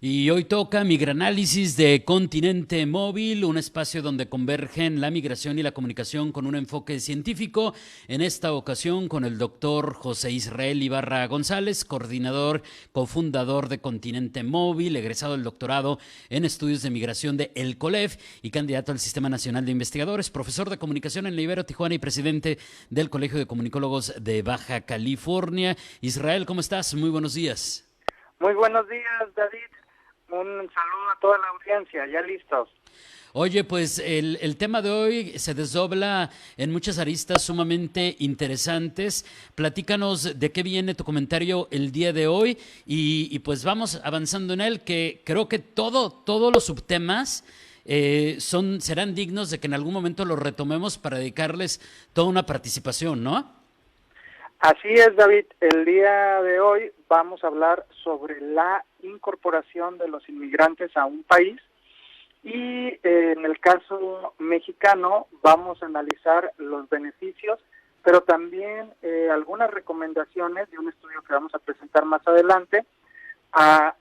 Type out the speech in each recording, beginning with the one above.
Y hoy toca Migranálisis de Continente Móvil, un espacio donde convergen la migración y la comunicación con un enfoque científico. En esta ocasión con el doctor José Israel Ibarra González, coordinador, cofundador de Continente Móvil, egresado del doctorado en estudios de migración de El COLEF y candidato al Sistema Nacional de Investigadores, profesor de comunicación en la Ibero Tijuana y presidente del Colegio de Comunicólogos de Baja California. Israel, ¿cómo estás? Muy buenos días. Muy buenos días, David. Un saludo a toda la audiencia, ya listos. Oye, pues el tema de hoy se desdobla en muchas aristas sumamente interesantes. Platícanos de qué viene tu comentario el día de hoy y pues vamos avanzando en él, que creo que todos los subtemas serán dignos de que en algún momento los retomemos para dedicarles toda una participación, ¿no? Así es, David. El día de hoy vamos a hablar sobre la incorporación de los inmigrantes a un país y en el caso mexicano vamos a analizar los beneficios, pero también algunas recomendaciones de un estudio que vamos a presentar más adelante a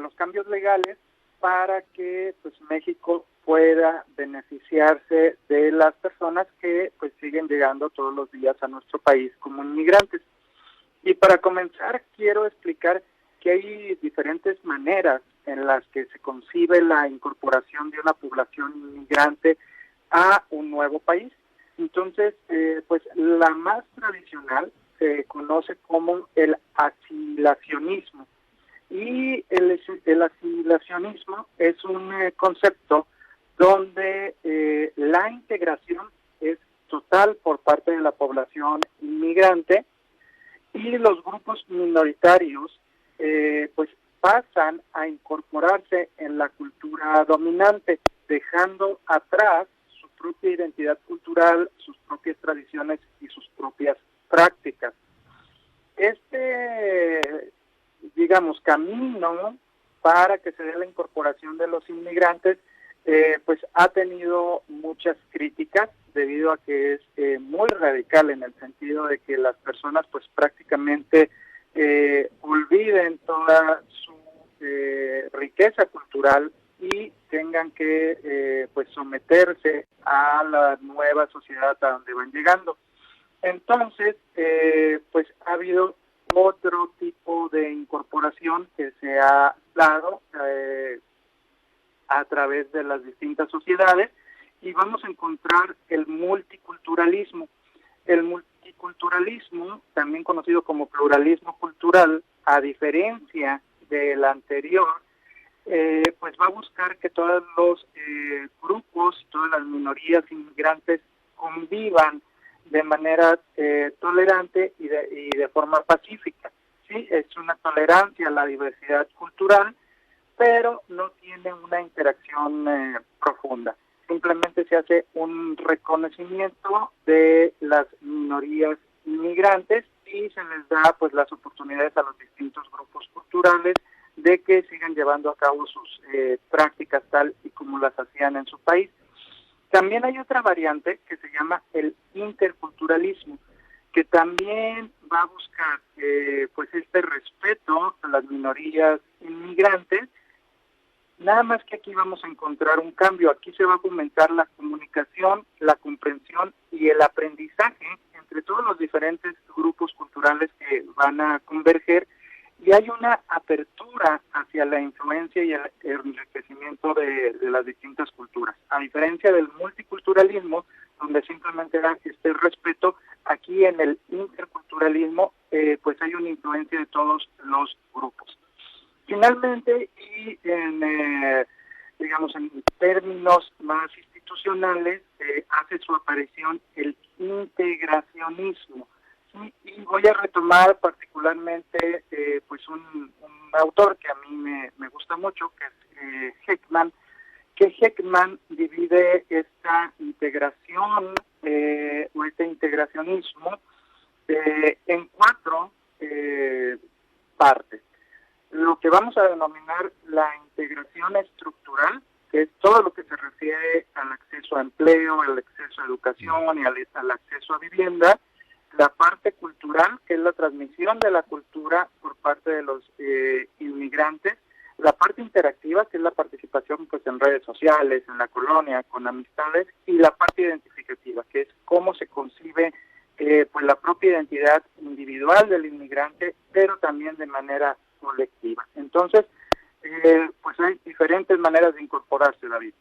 los cambios legales para que pues México pueda beneficiarse de las personas que pues siguen llegando todos los días a nuestro país como inmigrantes. Y para comenzar quiero explicar que hay diferentes maneras en las que se concibe la incorporación de una población inmigrante a un nuevo país. Entonces, pues la más tradicional se conoce como el asimilacionismo. Y el asimilacionismo es un concepto donde la integración es total por parte de la población inmigrante y los grupos minoritarios pues pasan a incorporarse en la cultura dominante, dejando atrás su propia identidad cultural, sus propias tradiciones y sus propias prácticas. Digamos, camino para que se dé la incorporación de los inmigrantes, pues ha tenido muchas críticas debido a que es muy radical en el sentido de que las personas pues prácticamente olviden toda su riqueza cultural y tengan que pues someterse a la nueva sociedad a donde van llegando. Entonces, pues ha habido otro tipo de incorporación que se ha dado a través de las distintas sociedades y vamos a encontrar el multiculturalismo. El multiculturalismo, también conocido como pluralismo cultural, a diferencia del anterior, pues va a buscar que todos los grupos, todas las minorías inmigrantes convivan de manera tolerante y de forma pacífica. Sí, es una tolerancia a la diversidad cultural, pero no tiene una interacción profunda. Simplemente se hace un reconocimiento de las minorías inmigrantes y se les da pues las oportunidades a los distintos grupos culturales de que sigan llevando a cabo sus prácticas tal y como las hacían en su país. También hay otra variante que se llama el interculturalismo, que también va a buscar pues este respeto a las minorías inmigrantes. Nada más que aquí vamos a encontrar un cambio. Aquí se va a fomentar la comunicación, la comprensión y el aprendizaje entre todos los diferentes grupos culturales que van a converger, y hay una apertura hacia la influencia y el enriquecimiento de las distintas culturas. A diferencia del multiculturalismo, donde simplemente era este respeto, aquí en el interculturalismo pues hay una influencia de todos los grupos. Finalmente, y digamos en términos más institucionales, hace su aparición el integracionismo. ¿Sí? Y voy a retomar particularmente pues un autor que a mí me gusta mucho, que es Heckman, que Heckman divide esta integración o este integracionismo en cuatro partes. Lo que vamos a denominar la integración estructural, que es todo lo que se refiere al acceso a empleo, al acceso a educación y al acceso a vivienda. La parte cultural, que es la transmisión de la cultura por parte de los inmigrantes, la parte interactiva, que es la participación pues en redes sociales, en la colonia, con amistades, y la parte identificativa, que es cómo se concibe pues la propia identidad individual del inmigrante, pero también de manera colectiva. Entonces, pues hay diferentes maneras de incorporarse, David.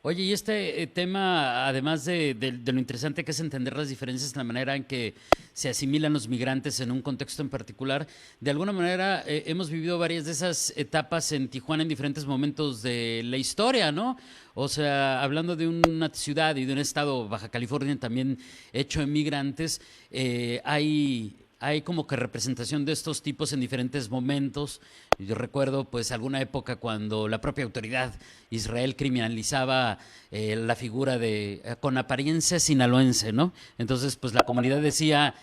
Oye, y este tema, además de lo interesante que es entender las diferencias en la manera en que se asimilan los migrantes en un contexto en particular, de alguna manera hemos vivido varias de esas etapas en Tijuana en diferentes momentos de la historia, ¿no? O sea, hablando de una ciudad y de un estado, Baja California, también hecho en migrantes, hay como que representación de estos tipos en diferentes momentos. Yo recuerdo pues alguna época cuando la propia autoridad Israel criminalizaba la figura de con apariencia sinaloense, ¿no? Entonces pues la comunidad decía,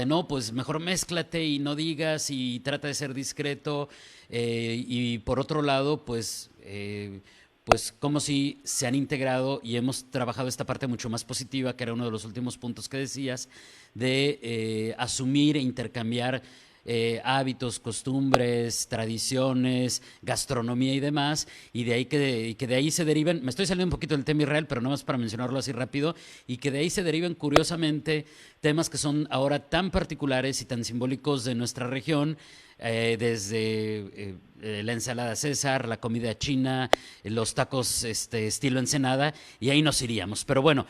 no, pues mejor mézclate y no digas y trata de ser discreto. Y por otro lado, pues como si se han integrado y hemos trabajado esta parte mucho más positiva, que era uno de los últimos puntos que decías, de asumir e intercambiar hábitos, costumbres, tradiciones, gastronomía y demás, y que de ahí se deriven, me estoy saliendo un poquito del tema Israel, pero nada más para mencionarlo así rápido, y que de ahí se deriven curiosamente temas que son ahora tan particulares y tan simbólicos de nuestra región, desde la ensalada César, la comida china, los tacos estilo Ensenada, y ahí nos iríamos. Pero bueno,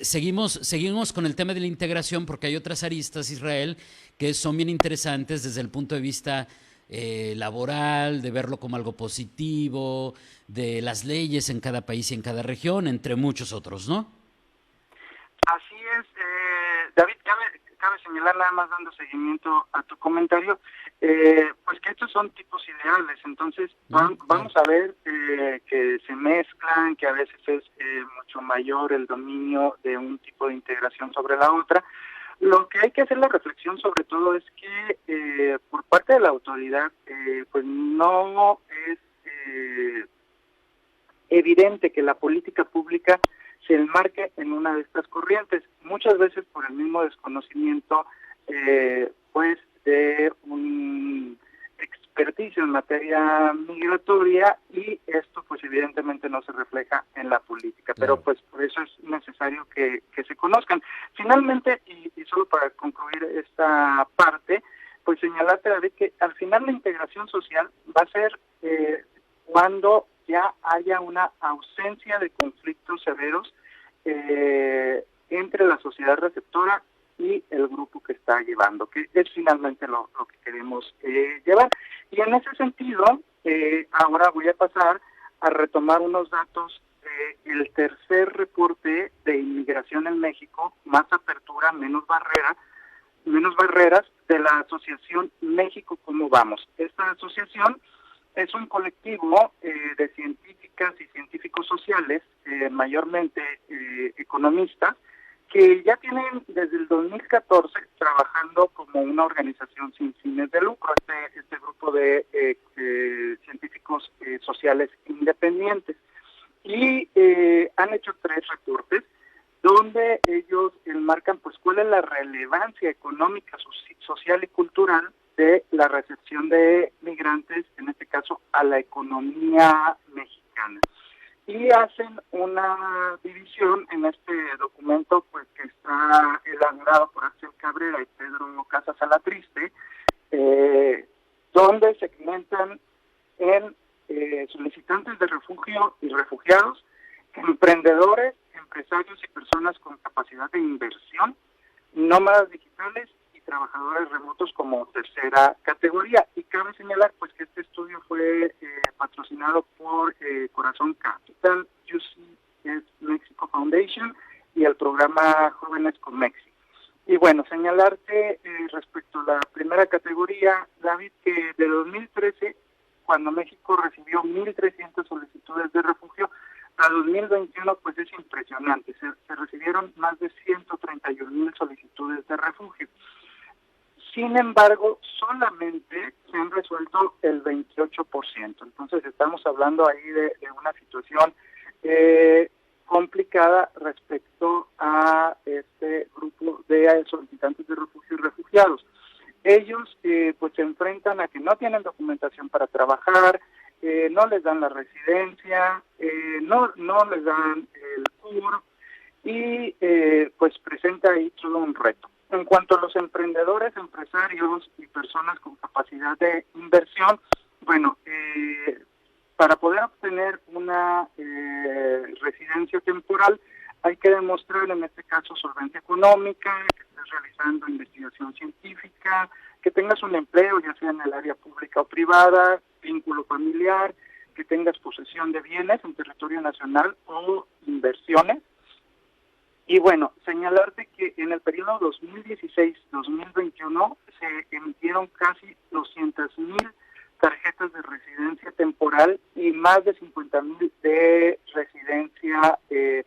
seguimos con el tema de la integración porque hay otras aristas, Israel, que son bien interesantes desde el punto de vista laboral, de verlo como algo positivo, de las leyes en cada país y en cada región, entre muchos otros, ¿no? Así es, David, cabe señalar, nada más dando seguimiento a tu comentario, pues que estos son tipos ideales. Entonces vamos a ver que se mezclan, que a veces es mucho mayor el dominio de un tipo de integración sobre la otra. Lo que hay que hacer la reflexión sobre todo es que por parte de la autoridad pues no es evidente que la política pública se enmarque en una de estas corrientes, muchas veces por el mismo desconocimiento pues de un expertise en materia migratoria, y esto pues evidentemente no se refleja en la política, pero pues por eso es necesario que se conozcan. Finalmente, y solo para concluir esta parte, pues señalarte, David, que al final la integración social va a ser cuando ya haya una ausencia de conflictos severos entre la sociedad receptora y el grupo que está llevando, que es finalmente lo que queremos llevar. Y en ese sentido, ahora voy a pasar a retomar unos datos del tercer reporte de inmigración en México, más apertura, menos barreras, de la Asociación México ¿Cómo Vamos? Esta asociación es un colectivo de científicas y científicos sociales, mayormente economistas, que ya tienen desde el 2014 trabajando como una organización sin fines de lucro, este grupo de científicos sociales independientes. Y han hecho 3 reportes donde ellos enmarcan pues cuál es la relevancia económica, social y cultural de la recepción de migrantes, en este caso a la economía mexicana. Y hacen una división en este documento pues que está elaborado por Axel Cabrera y Pedro Casas Alatriste, donde segmentan en solicitantes de refugio y refugiados, emprendedores, empresarios y personas con capacidad de inversión, nómadas digitales y trabajadores remotos como tercera categoría. Y cabe señalar pues que este estudio fue patrocinado por Corazón Capital, UC Mexico Foundation y el programa Jóvenes con México. Y bueno, señalarte respecto a la primera categoría, David, que de 2013, cuando México recibió 1.300 solicitudes de refugio, a 2021 pues es impresionante, se recibieron más de 131,000 solicitudes de refugio. Sin embargo, solamente se han resuelto el 28%. Entonces estamos hablando ahí de una situación complicada respecto a este grupo de solicitantes de refugio y refugiados. Ellos pues se enfrentan a que no tienen documentación para trabajar, no les dan la residencia, no les dan el CUR y pues presenta ahí todo un reto. En cuanto a los emprendedores, empresarios y personas con capacidad de inversión, bueno, para poder obtener una residencia temporal hay que demostrar en este caso solvencia económica, que estés realizando investigación científica, que tengas un empleo ya sea en el área pública o privada, vínculo familiar, que tengas posesión de bienes en territorio nacional o inversiones. Y bueno, señalarte que en el periodo 2016-2021 se emitieron casi 200,000 tarjetas de residencia temporal y más de 50,000 de residencia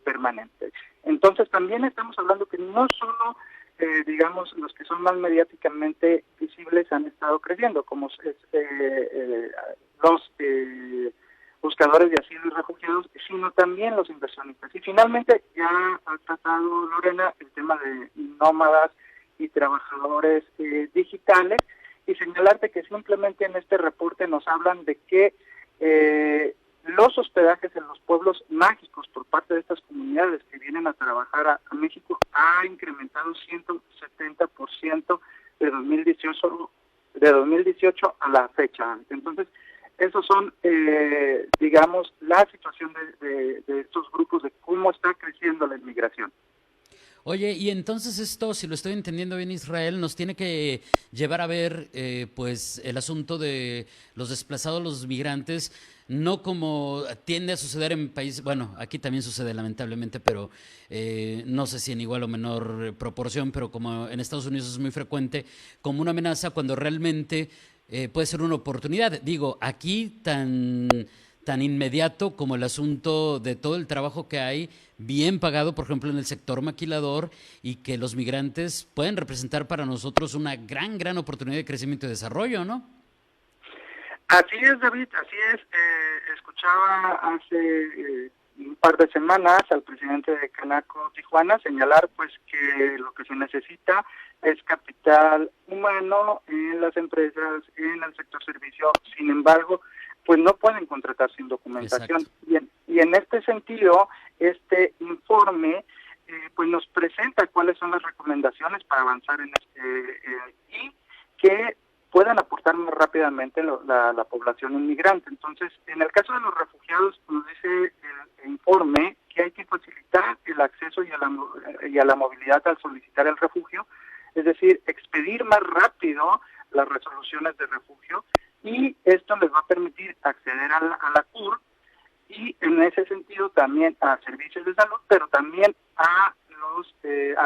permanente. Entonces también estamos hablando que no solo, digamos, los que son más mediáticamente visibles han estado creciendo, como los buscadores de asilo y refugiados, sino también los inversionistas. Y finalmente ya ha tratado Lorena el tema de nómadas y trabajadores digitales, y señalarte que simplemente en este reporte nos hablan de que los hospedajes en los pueblos mágicos por parte de estas comunidades que vienen a trabajar a México ha incrementado 170% de 2018 a la fecha. Entonces, esos son, digamos, la situación de estos grupos, de cómo está creciendo la inmigración. Oye, y entonces esto, si lo estoy entendiendo bien, Israel, nos tiene que llevar a ver, pues, el asunto de los desplazados, los migrantes, no como tiende a suceder en países, bueno, aquí también sucede lamentablemente, pero no sé si en igual o menor proporción, pero como en Estados Unidos es muy frecuente, como una amenaza cuando realmente puede ser una oportunidad. Digo, aquí tan inmediato como el asunto de todo el trabajo que hay, bien pagado, por ejemplo, en el sector maquilador, y que los migrantes pueden representar para nosotros una gran oportunidad de crecimiento y desarrollo, ¿no? Así es, David, así es. Escuchaba hace un par de semanas al presidente de Canaco Tijuana señalar pues que lo que se necesita es capital humano en las empresas, en el sector servicio. Sin embargo, pues no pueden contratar sin documentación. Y en este sentido, este informe pues nos presenta cuáles son las recomendaciones para avanzar en y que puedan aportar más rápidamente la población inmigrante. Entonces, en el caso de los refugiados, nos dice el informe que hay que facilitar el acceso y a la movilidad al solicitar el refugio, es decir, expedir más rápido las resoluciones de refugio, y esto les va a permitir acceder a la CUR y en ese sentido también a servicios de salud, pero también a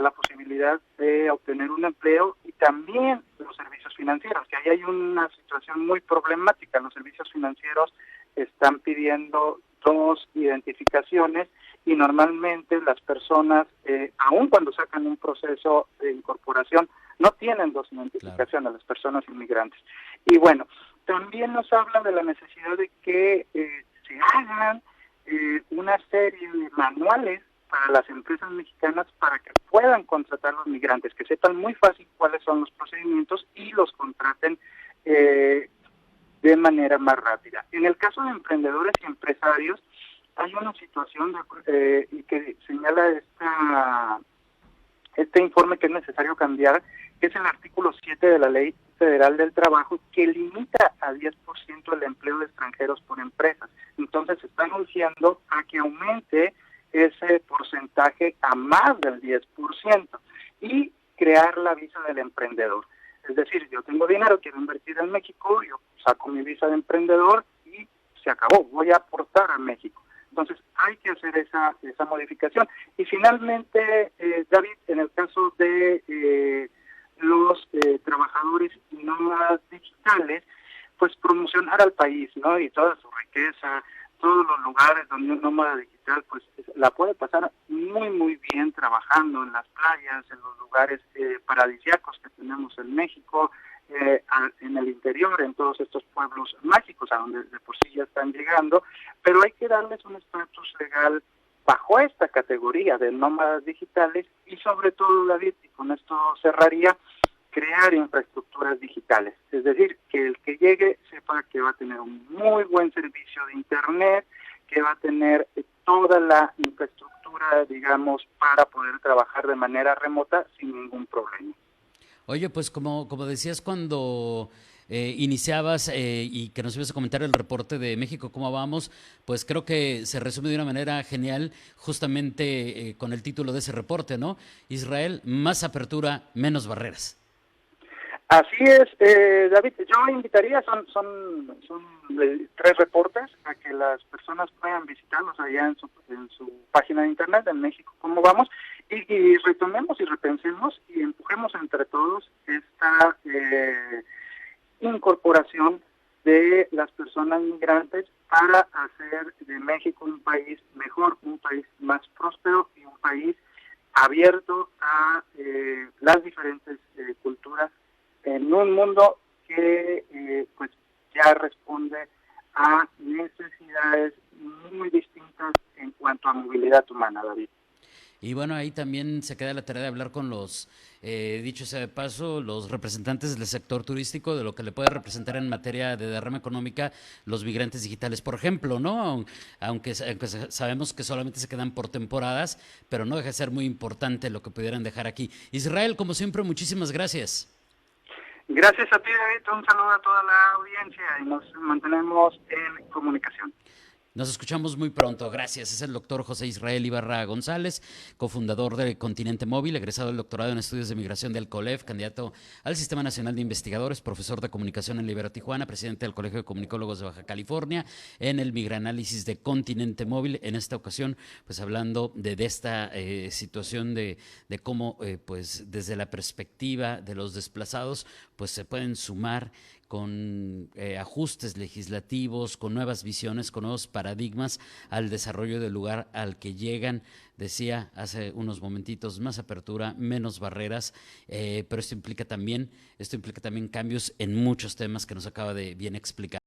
la posibilidad de obtener un empleo y también los servicios financieros, que ahí hay una situación muy problemática. Los servicios financieros están pidiendo 2 identificaciones y normalmente las personas, aun cuando sacan un proceso de incorporación, no tienen 2 identificaciones, claro, las personas inmigrantes. Y bueno, también nos habla de la necesidad de que se hagan una serie de manuales para las empresas mexicanas para que puedan contratar a los migrantes, que sepan muy fácil cuáles son los procedimientos y los contraten de manera más rápida. En el caso de emprendedores y empresarios, hay una situación y que señala este informe que es necesario cambiar, que es el artículo 7 de la Ley Federal del Trabajo, que limita a 10% el empleo de extranjeros por empresas. Entonces, están urgiendo a que aumente ese porcentaje a más del 10% y crear la visa del emprendedor. Es decir, yo tengo dinero, quiero invertir en México, yo saco mi visa de emprendedor y se acabó, voy a aportar a México. Entonces, hay que hacer esa modificación. Y finalmente, David, en el caso de los trabajadores y nómadas digitales, pues promocionar al país, ¿no? Y toda su riqueza, todos los lugares donde un nómada digital pues la puede pasar muy bien trabajando en las playas, en los lugares paradisíacos que tenemos en México, en el interior, en todos estos pueblos mágicos a donde de por sí ya están llegando, pero hay que darles un estatus legal bajo esta categoría de nómadas digitales y sobre todo, David, y con esto cerraría, crear infraestructuras digitales, es decir, que el que llegue sepa que va a tener un muy buen servicio de Internet, que va a tener toda la infraestructura, digamos, para poder trabajar de manera remota sin ningún problema. Oye, pues como decías cuando iniciabas y que nos ibas a comentar el reporte de México, cómo vamos, pues creo que se resume de una manera genial justamente con el título de ese reporte, ¿no? Israel, más apertura, menos barreras. Así es, David, yo invitaría, son 3 reportes a que las personas puedan visitarlos allá en su página de internet, en México, cómo vamos, y retomemos y repensemos y empujemos entre todos esta incorporación de las personas migrantes para hacer de México un país mejor, un país más próspero y un país abierto a las diferentes culturas en un mundo que pues ya responde a necesidades muy distintas en cuanto a movilidad humana, David. Y bueno, ahí también se queda la tarea de hablar con los, dicho sea de paso, los representantes del sector turístico, de lo que le puede representar en materia de derrama económica los migrantes digitales, por ejemplo, ¿no? Aunque sabemos que solamente se quedan por temporadas, pero no deja de ser muy importante lo que pudieran dejar aquí. Israel, como siempre, muchísimas gracias. Gracias a ti, David, un saludo a toda la audiencia y nos mantenemos en comunicación. Nos escuchamos muy pronto, gracias. Es el doctor José Israel Ibarra González, cofundador de Continente Móvil, egresado del doctorado en estudios de migración del COLEF, candidato al Sistema Nacional de Investigadores, profesor de comunicación en la Ibero Tijuana, presidente del Colegio de Comunicólogos de Baja California, en el Migranálisis de Continente Móvil. En esta ocasión, pues hablando de esta situación de cómo, pues desde la perspectiva de los desplazados, pues se pueden sumar con ajustes legislativos, con nuevas visiones, con nuevos paradigmas al desarrollo del lugar al que llegan. Decía hace unos momentitos, más apertura, menos barreras, pero esto implica también cambios en muchos temas que nos acaba de bien explicar.